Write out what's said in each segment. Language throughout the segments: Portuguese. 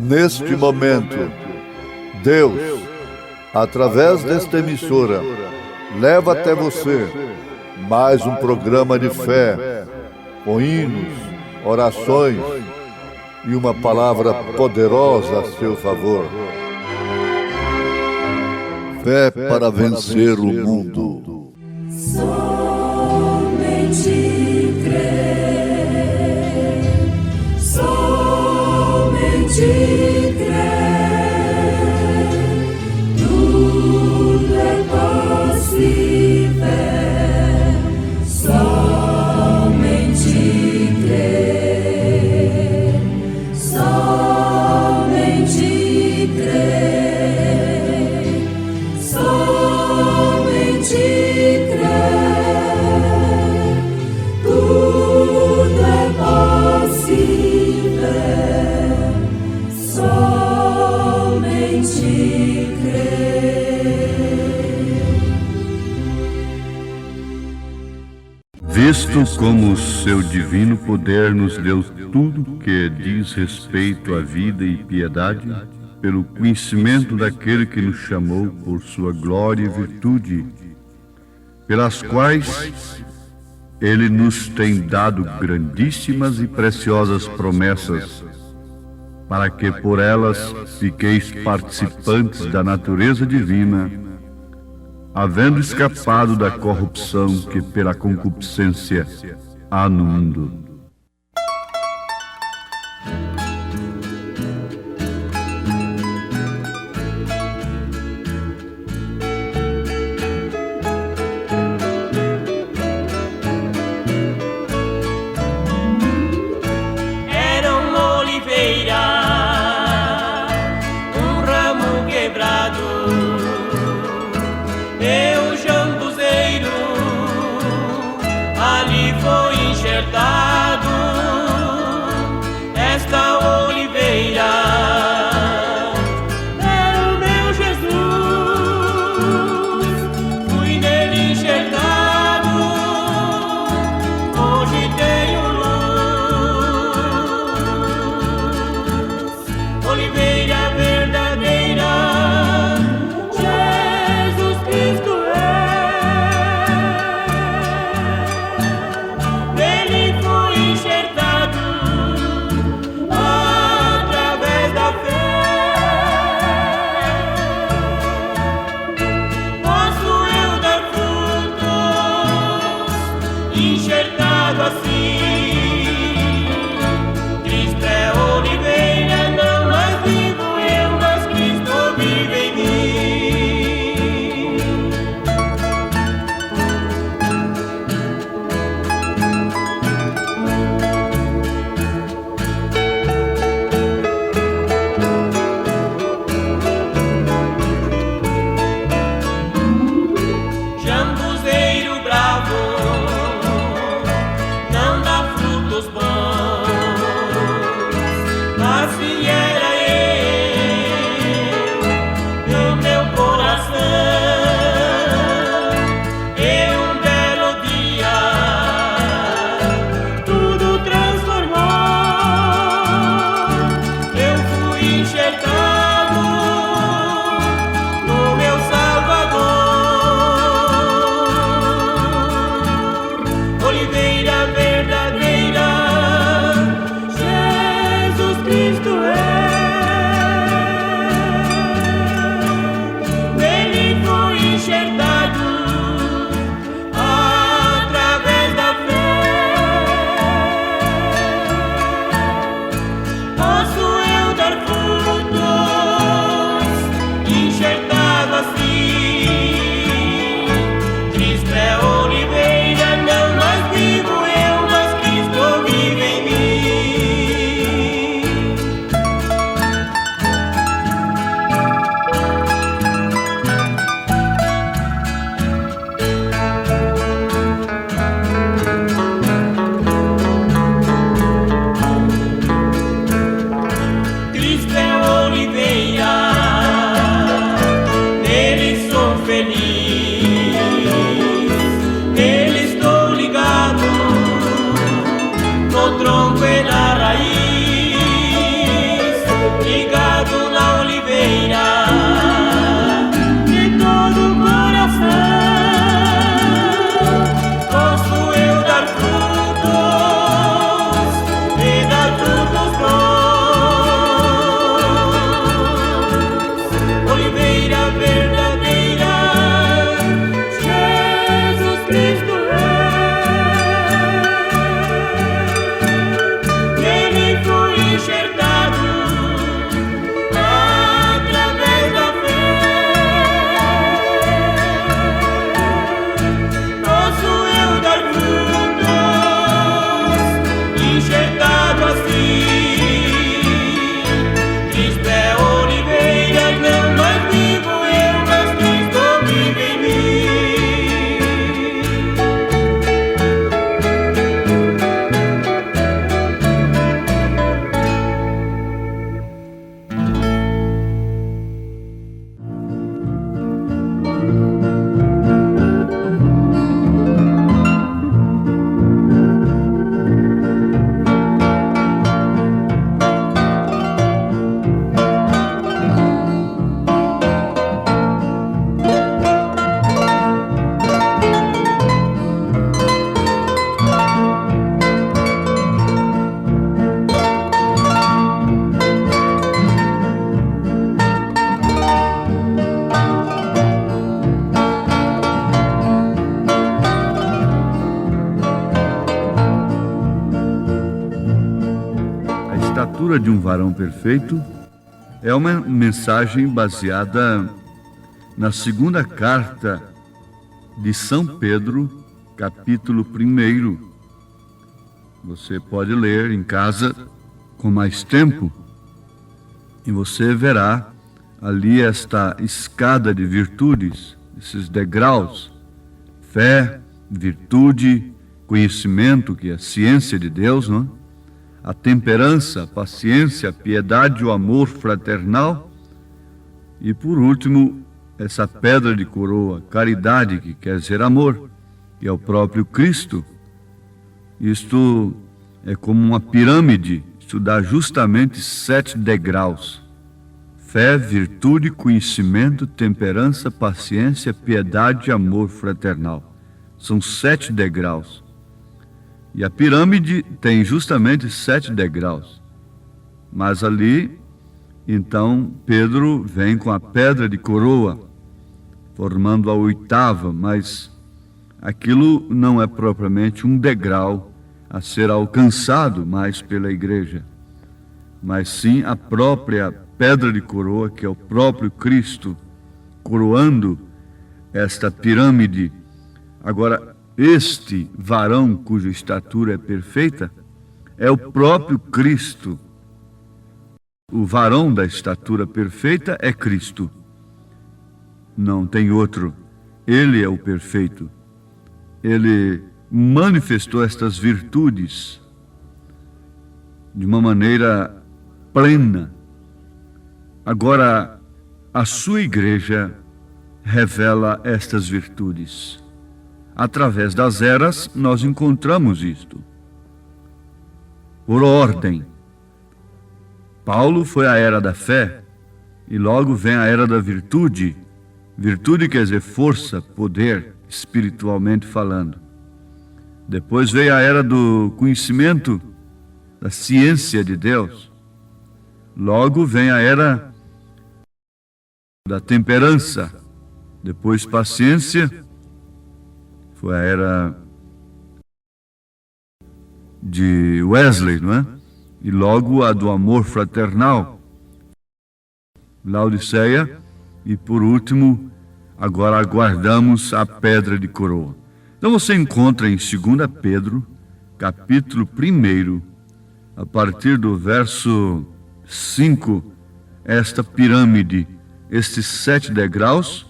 Neste momento, Deus, através desta emissora, leva até você mais um programa de fé, com hinos, orações e uma palavra poderosa a seu favor. Fé para vencer o mundo. Somente crer, somente crer, tudo é possível, somente crer, somente crer, somente crer, tudo é possível, somente crer. Visto como o seu divino poder nos deu tudo que diz respeito à vida e piedade, pelo conhecimento daquele que nos chamou por sua glória e virtude, pelas quais ele nos tem dado grandíssimas e preciosas promessas, para que por elas fiqueis participantes da natureza divina, havendo escapado da corrupção que pela concupiscência há no mundo. Era uma oliveira, um ramo quebrado, e o jambuzeiro ali foi enxertado. Esta oliveira era o meu Jesus, fui nele enxertado, hoje tenho luz. Oliveira verdadeira, Jesus Cristo nele foi enxertado através da fé. Posso eu dar frutos enxertado assim? Cristo é oliveira, não mais vivo eu, mas Cristo vive em mim. Jambuzeiro bravo não dá frutos bons, assim era eu no meu coração. E um belo dia tudo transformou, eu fui enxertado no meu Salvador. Oliveira verdadeira, Jesus Cristo nele foi enxertado através da fé. Posso eu dar frutos enxertado assim? Cristo é oliveira, não mais vivo eu, mas Cristo vive em mim. Cristo é oliveira, nele sou feliz, nele estou ligado, no tronco e na raiz, ligado estatura de um varão perfeito é uma mensagem baseada na segunda carta de São Pedro, capítulo 1. Você pode ler em casa com mais tempo e você verá ali esta escada de virtudes, esses degraus: fé, virtude, conhecimento, que é a ciência de Deus, não? A temperança, a paciência, a piedade, o amor fraternal e, por último, essa pedra de coroa, caridade, que quer dizer amor, que é o próprio Cristo. Isto é como uma pirâmide, isto dá justamente 7 degraus: fé, virtude, conhecimento, temperança, paciência, piedade e amor fraternal. São 7 degraus. E a pirâmide tem justamente 7 degraus. Mas ali, então, Pedro vem com a pedra de coroa, formando a 8ª, mas aquilo não é propriamente um degrau a ser alcançado mais pela igreja, mas sim a própria pedra de coroa, que é o próprio Cristo, coroando esta pirâmide. Agora, este varão cuja estatura é perfeita é o próprio Cristo. O varão da estatura perfeita é Cristo. Não tem outro. Ele é o perfeito. Ele manifestou estas virtudes de uma maneira plena. Agora, a sua igreja revela estas virtudes. Através das eras, nós encontramos isto. Por ordem. Paulo foi a era da fé, e logo vem a era da virtude. Virtude quer dizer força, poder, espiritualmente falando. Depois veio a era do conhecimento, da ciência de Deus. Logo vem a era da temperança. Depois paciência. Foi a era de Wesley, não é? E logo a do amor fraternal, Laodiceia. E por último, agora aguardamos a pedra de coroa. Então você encontra em 2 Pedro, capítulo 1, a partir do verso 5, esta pirâmide, estes 7 degraus,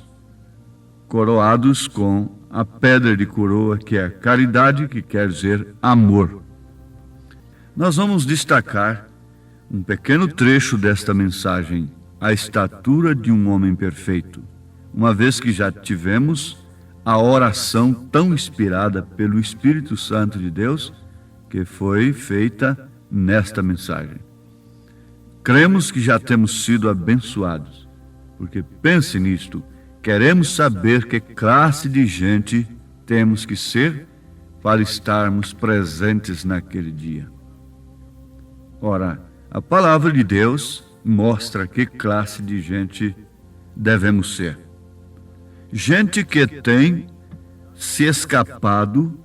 coroados com a pedra de coroa, que é a caridade, que quer dizer amor. Nós vamos destacar um pequeno trecho desta mensagem, a estatura de um homem perfeito, uma vez que já tivemos a oração tão inspirada pelo Espírito Santo de Deus, que foi feita nesta mensagem. Cremos que já temos sido abençoados, porque pense nisto: queremos saber que classe de gente temos que ser para estarmos presentes naquele dia. Ora, a palavra de Deus mostra que classe de gente devemos ser. Gente que tem se escapado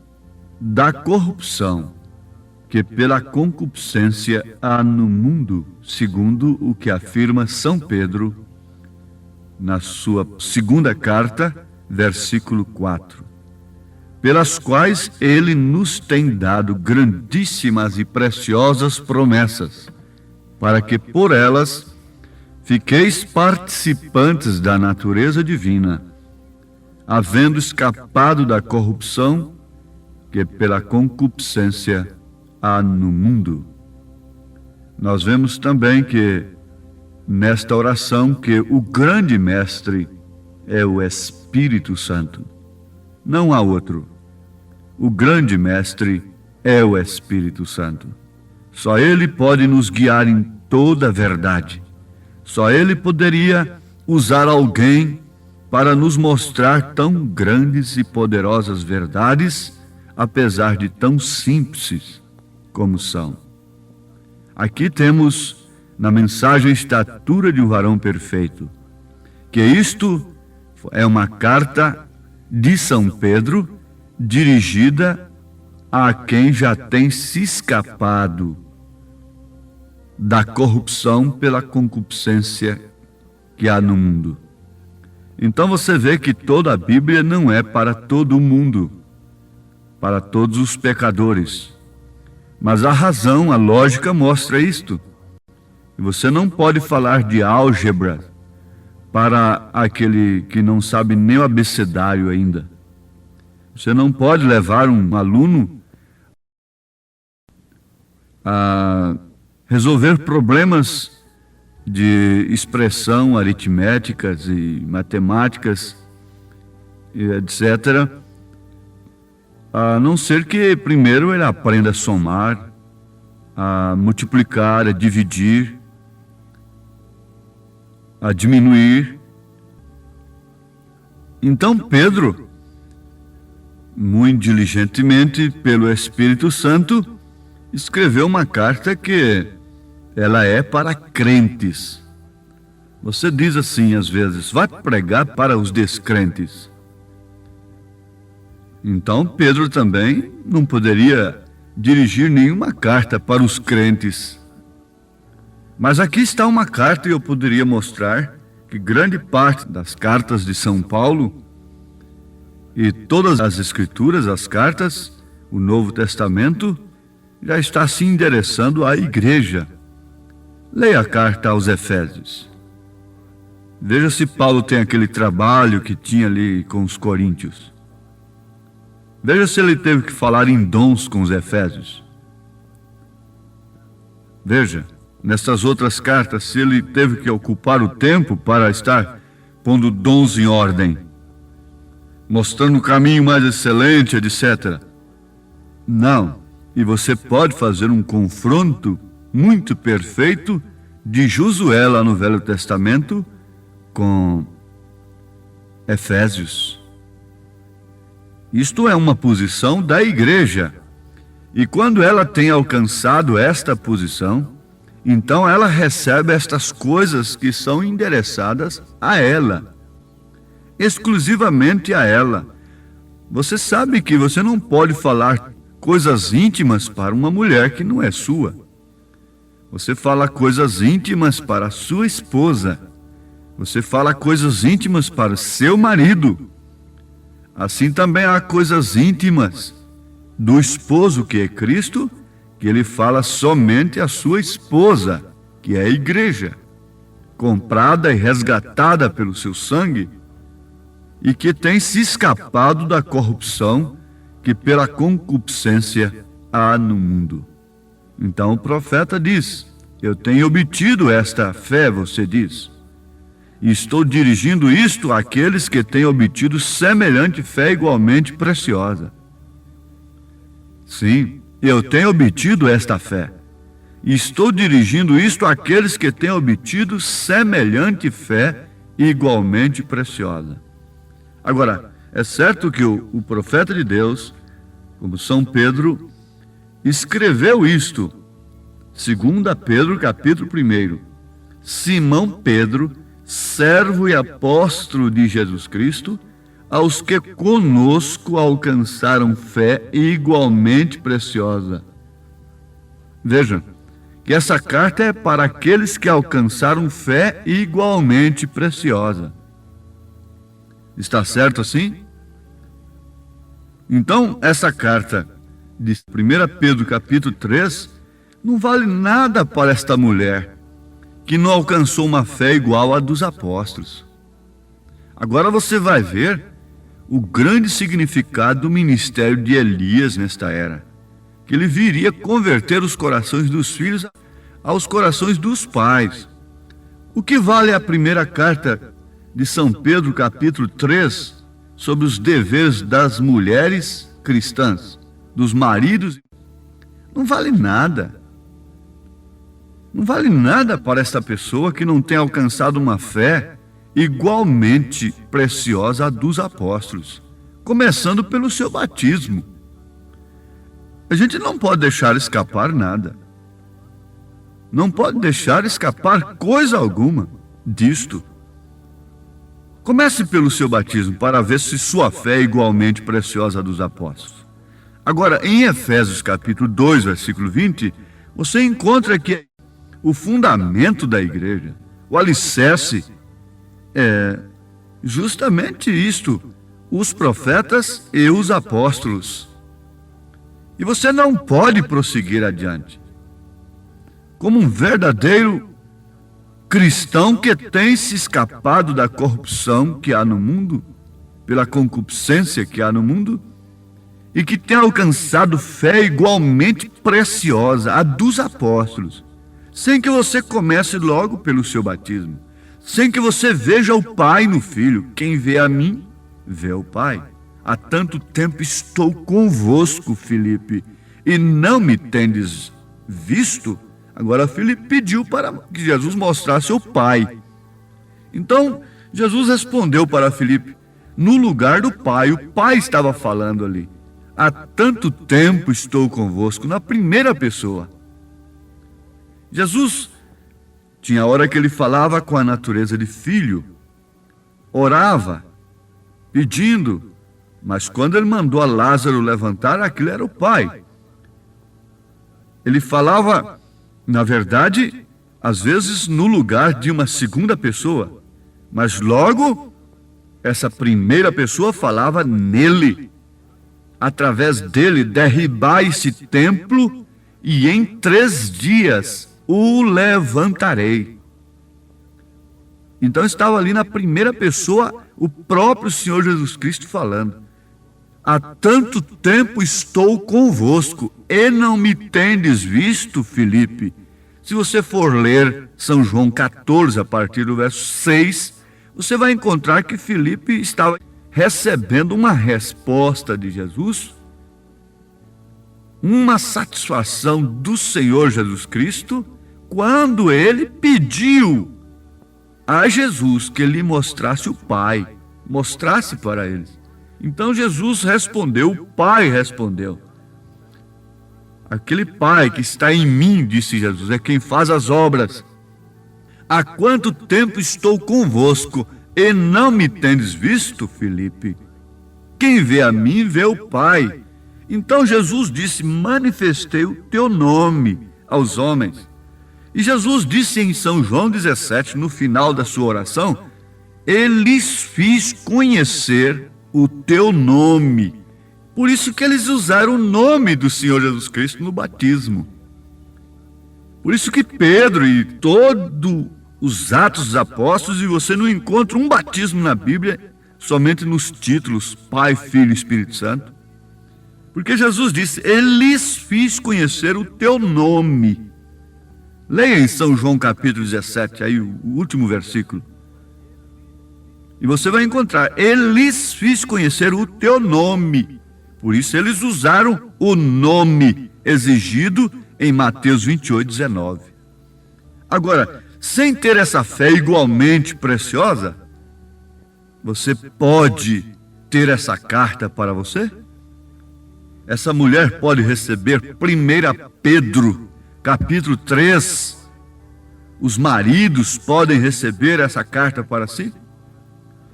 da corrupção que pela concupiscência há no mundo, segundo o que afirma São Pedro na sua 2ª carta, versículo 4, pelas quais ele nos tem dado grandíssimas e preciosas promessas, para que por elas fiqueis participantes da natureza divina, havendo escapado da corrupção que pela concupiscência há no mundo. Nós vemos também que nesta oração que o grande mestre é o Espírito Santo. Não há outro. O grande mestre é o Espírito Santo. Só ele pode nos guiar em toda a verdade. Só ele poderia usar alguém para nos mostrar tão grandes e poderosas verdades, apesar de tão simples como são. Aqui temos na mensagem a estatura de um varão perfeito, que isto é uma carta de São Pedro dirigida a quem já tem se escapado da corrupção pela concupiscência que há no mundo. Então você vê que toda a Bíblia não é para todo o mundo, para todos os pecadores. Mas a razão, a lógica mostra isto. E você não pode falar de álgebra para aquele que não sabe nem o abecedário ainda. Você não pode levar um aluno a resolver problemas de expressão aritméticas e matemáticas, etc., a não ser que primeiro ele aprenda a somar, a multiplicar, a dividir, a diminuir. Então Pedro, muito diligentemente pelo Espírito Santo, escreveu uma carta que ela é para crentes. Você diz assim às vezes: vai pregar para os descrentes. Então Pedro também não poderia dirigir nenhuma carta para os crentes. Mas aqui está uma carta, e eu poderia mostrar que grande parte das cartas de São Paulo e todas as escrituras, as cartas, o Novo Testamento, já está se endereçando à igreja. Leia a carta aos Efésios. Veja se Paulo tem aquele trabalho que tinha ali com os coríntios. Veja se ele teve que falar em dons com os Efésios. Veja, nessas outras cartas, se ele teve que ocupar o tempo para estar pondo dons em ordem, mostrando o caminho mais excelente, etc. Não. E você pode fazer um confronto muito perfeito de Josué lá no Velho Testamento com Efésios. Isto é uma posição da igreja. E quando ela tem alcançado esta posição, então ela recebe estas coisas que são endereçadas a ela, exclusivamente a ela. Você sabe que você não pode falar coisas íntimas para uma mulher que não é sua. Você fala coisas íntimas para a sua esposa. Você fala coisas íntimas para o seu marido. Assim também há coisas íntimas do esposo, que é Cristo, que ele fala somente à sua esposa, que é a igreja, comprada e resgatada pelo seu sangue, e que tem se escapado da corrupção que pela concupiscência há no mundo. Então o profeta diz: eu tenho obtido esta fé, você diz, e estou dirigindo isto àqueles que têm obtido semelhante fé igualmente preciosa. Sim, eu tenho obtido esta fé, e estou dirigindo isto àqueles que têm obtido semelhante fé igualmente preciosa. Agora, é certo que o profeta de Deus, como São Pedro, escreveu isto, 2 Pedro, capítulo 1. Simão Pedro, servo e apóstolo de Jesus Cristo, aos que conosco alcançaram fé igualmente preciosa. Veja, que essa carta é para aqueles que alcançaram fé igualmente preciosa. Está certo assim? Então, essa carta de 1 Pedro capítulo 3 não vale nada para esta mulher que não alcançou uma fé igual à dos apóstolos. Agora você vai ver o grande significado do ministério de Elias nesta era, que ele viria converter os corações dos filhos aos corações dos pais. O que vale a primeira carta de São Pedro, capítulo 3, sobre os deveres das mulheres cristãs, dos maridos? Não vale nada. Não vale nada para esta pessoa que não tem alcançado uma fé igualmente preciosa à dos apóstolos, começando pelo seu batismo. A gente não pode deixar escapar nada. Não pode deixar escapar coisa alguma disto. Comece pelo seu batismo para ver se sua fé é igualmente preciosa à dos apóstolos. Agora, em Efésios capítulo 2, versículo 20, você encontra que o fundamento da igreja, o alicerce, é justamente isto, os profetas e os apóstolos. E você não pode prosseguir adiante como um verdadeiro cristão que tem se escapado da corrupção que há no mundo, pela concupiscência que há no mundo, e que tem alcançado fé igualmente preciosa, a dos apóstolos, sem que você comece logo pelo seu batismo, sem que você veja o Pai no Filho. Quem vê a mim, vê o Pai. Há tanto tempo estou convosco, Filipe, e não me tendes visto. Agora Filipe pediu para que Jesus mostrasse o Pai. Então Jesus respondeu para Filipe, no lugar do Pai. O Pai estava falando ali. Há tanto tempo estou convosco, na primeira pessoa. Jesus tinha hora que ele falava com a natureza de filho, orava, pedindo, mas quando ele mandou a Lázaro levantar, aquilo era o Pai. Ele falava, na verdade, às vezes no lugar de uma segunda pessoa, mas logo essa primeira pessoa falava nele. Através dele derribai esse templo e em 3 dias o levantarei. Então estava ali na primeira pessoa o próprio Senhor Jesus Cristo falando. Há tanto tempo estou convosco e não me tendes visto, Filipe. Se você for ler São João 14, a partir do verso 6, você vai encontrar que Filipe estava recebendo uma resposta de Jesus, uma satisfação do Senhor Jesus Cristo, quando ele pediu a Jesus que lhe mostrasse o Pai, mostrasse para eles. Então Jesus respondeu, o Pai respondeu. Aquele Pai que está em mim, disse Jesus, é quem faz as obras. Há quanto tempo estou convosco e não me tendes visto, Filipe? Quem vê a mim, vê o Pai. Então Jesus disse, manifestei o teu nome aos homens. E Jesus disse em São João 17, no final da sua oração, e lhes fiz conhecer o teu nome. Por isso que eles usaram o nome do Senhor Jesus Cristo no batismo. Por isso que Pedro e todos os Atos dos Apóstolos, e você não encontra um batismo na Bíblia, somente nos títulos Pai, Filho e Espírito Santo. Porque Jesus disse, lhes fiz conhecer o teu nome. Leia em São João capítulo 17, aí o último versículo. E você vai encontrar, lhes fiz conhecer o teu nome. Por isso eles usaram o nome exigido em Mateus 28, 19. Agora, sem ter essa fé igualmente preciosa, você pode ter essa carta para você? Essa mulher pode receber 1 Pedro, capítulo 3. Os maridos podem receber essa carta para si?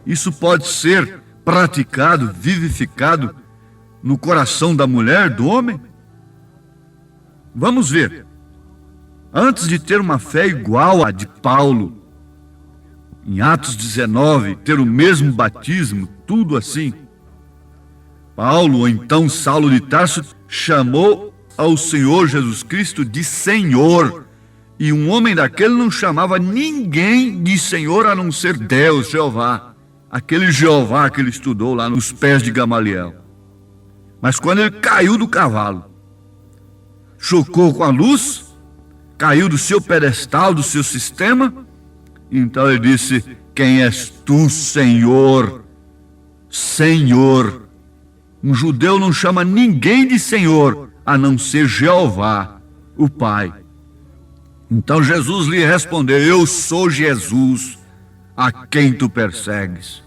Isso pode ser praticado, vivificado no coração da mulher, do homem? Vamos ver. Antes de ter uma fé igual à de Paulo, em Atos 19, ter o mesmo batismo, tudo assim, Paulo, ou então Saulo de Tarso, chamou ao Senhor Jesus Cristo de Senhor. E um homem daquele não chamava ninguém de Senhor a não ser Deus, Jeová. Aquele Jeová que ele estudou lá nos pés de Gamaliel. Mas quando ele caiu do cavalo, chocou com a luz, caiu do seu pedestal, do seu sistema, então ele disse, quem és tu, Senhor? Senhor. Um judeu não chama ninguém de Senhor, a não ser Jeová, o Pai. Então Jesus lhe respondeu, eu sou Jesus, a quem tu persegues.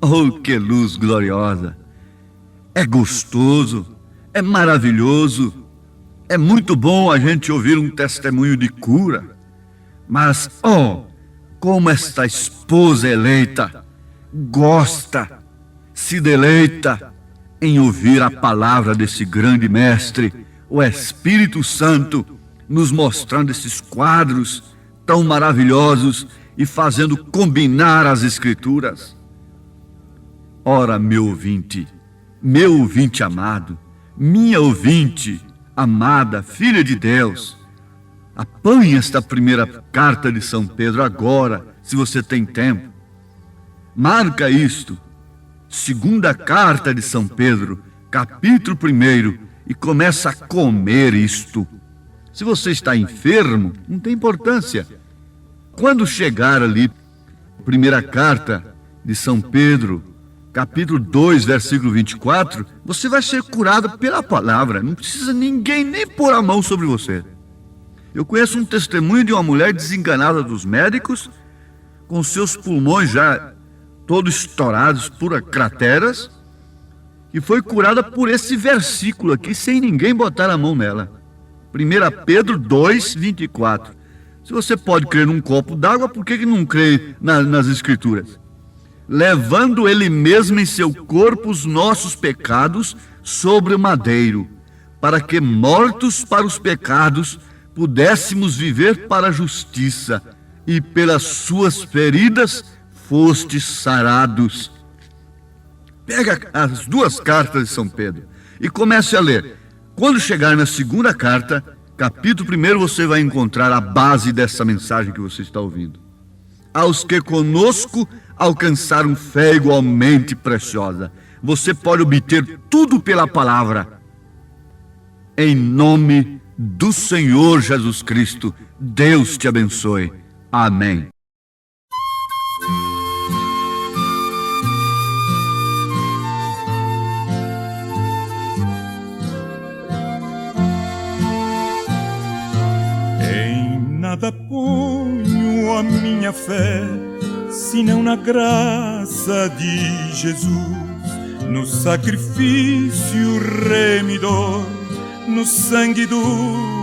Oh, que luz gloriosa! É gostoso, é maravilhoso, é muito bom a gente ouvir um testemunho de cura. Mas, oh, como esta esposa eleita gosta, se deleita em ouvir a palavra desse grande mestre, o Espírito Santo, nos mostrando esses quadros tão maravilhosos e fazendo combinar as Escrituras. Ora, meu ouvinte amado, minha ouvinte amada, filha de Deus, apanhe esta primeira carta de São Pedro agora, se você tem tempo. Marca isto, segunda carta de São Pedro, capítulo 1, e começa a comer isto. Se você está enfermo, não tem importância. Quando chegar ali, primeira carta de São Pedro, capítulo 2, versículo 24, você vai ser curado pela palavra. Não precisa ninguém nem pôr a mão sobre você. Eu conheço um testemunho de uma mulher desenganada dos médicos, com seus pulmões já todos estourados por crateras, que foi curada por esse versículo aqui, sem ninguém botar a mão nela. 1 Pedro 2, 24. Se você pode crer num copo d'água, por que não crê nas Escrituras? Levando ele mesmo em seu corpo os nossos pecados sobre o madeiro, para que, mortos para os pecados, pudéssemos viver para a justiça, e pelas suas feridas fostes sarados. Pega as duas cartas de São Pedro e comece a ler. Quando chegar na segunda carta, capítulo 1, você vai encontrar a base dessa mensagem que você está ouvindo. Aos que conosco alcançaram fé igualmente preciosa. Você pode obter tudo pela palavra. Em nome do Senhor Jesus Cristo, Deus te abençoe. Amém. Nada ponho a minha fé, senão na graça de Jesus, no sacrifício remidor, no sangue do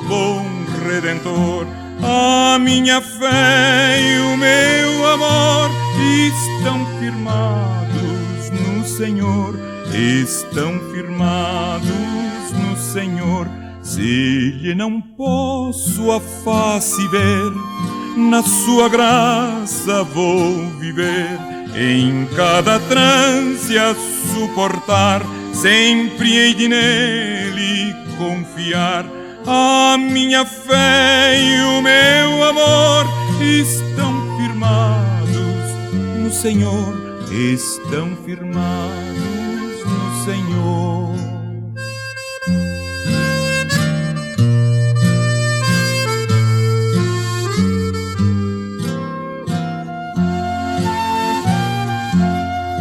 bom Redentor. A minha fé e o meu amor estão firmados no Senhor, estão firmados no Senhor. Se lhe não posso a face ver, na sua graça vou viver, em cada trance a suportar, sempre hei de nele confiar. A minha fé e o meu amor estão firmados no Senhor, estão firmados no Senhor.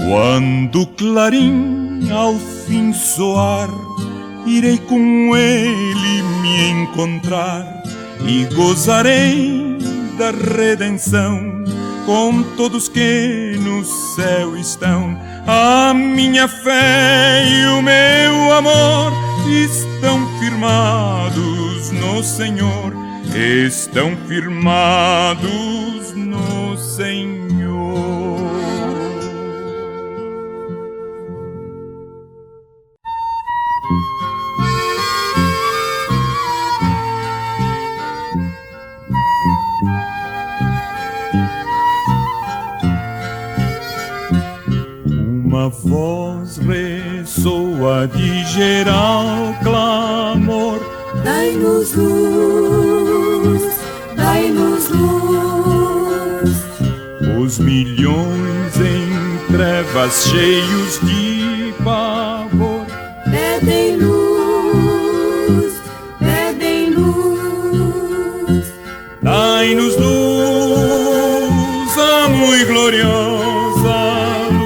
Quando o clarim ao fim soar, irei com ele me encontrar e gozarei da redenção com todos que no céu estão. A minha fé e o meu amor estão firmados no Senhor, estão firmados no Senhor. Uma voz ressoa de geral clamor: Dai-nos luz, dai-nos luz. Os milhões em trevas cheios de pavor Pedem luz, pedem luz. dai-nos luz, a muito gloriosa luz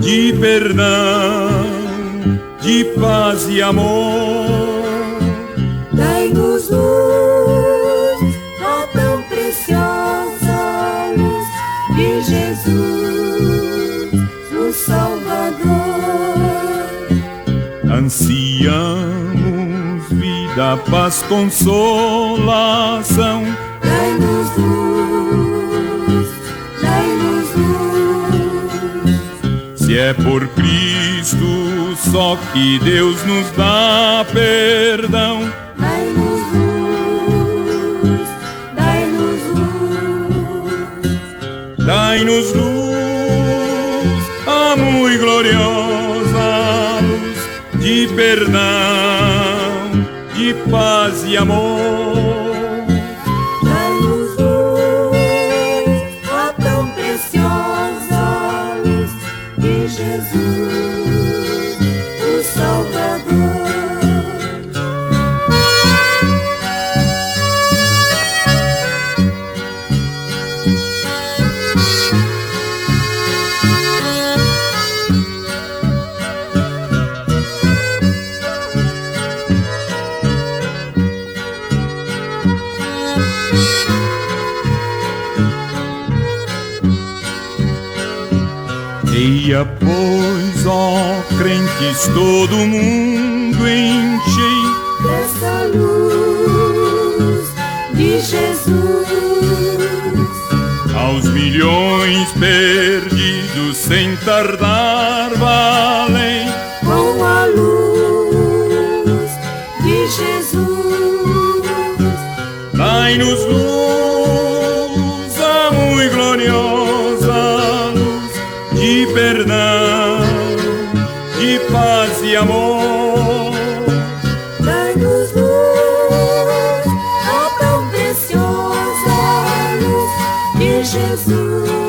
de perdão, de paz e amor. Dai-nos luz, a tão preciosa luz de Jesus, o Salvador. Ansiamos vida, paz, consolação. Dai-nos luz, dai-nos luz. Se é por Cristo só que Deus nos dá perdão, Dai-nos luz, dai-nos luz, a muito gloriosa luz de perdão, de paz e amor. Dai-nos luz, a tão preciosa luz de Jesus, o Salvador. Eia, pois, ó crentes, todo mundo enchei Dessa luz de Jesus, aos milhões perdidos sem tardar valem. com a luz de Jesus. Dai-nos luz, a muito gloriosa luz de perdão, de paz e amor. Dai-nos luz, a tão preciosa luz de Jesus.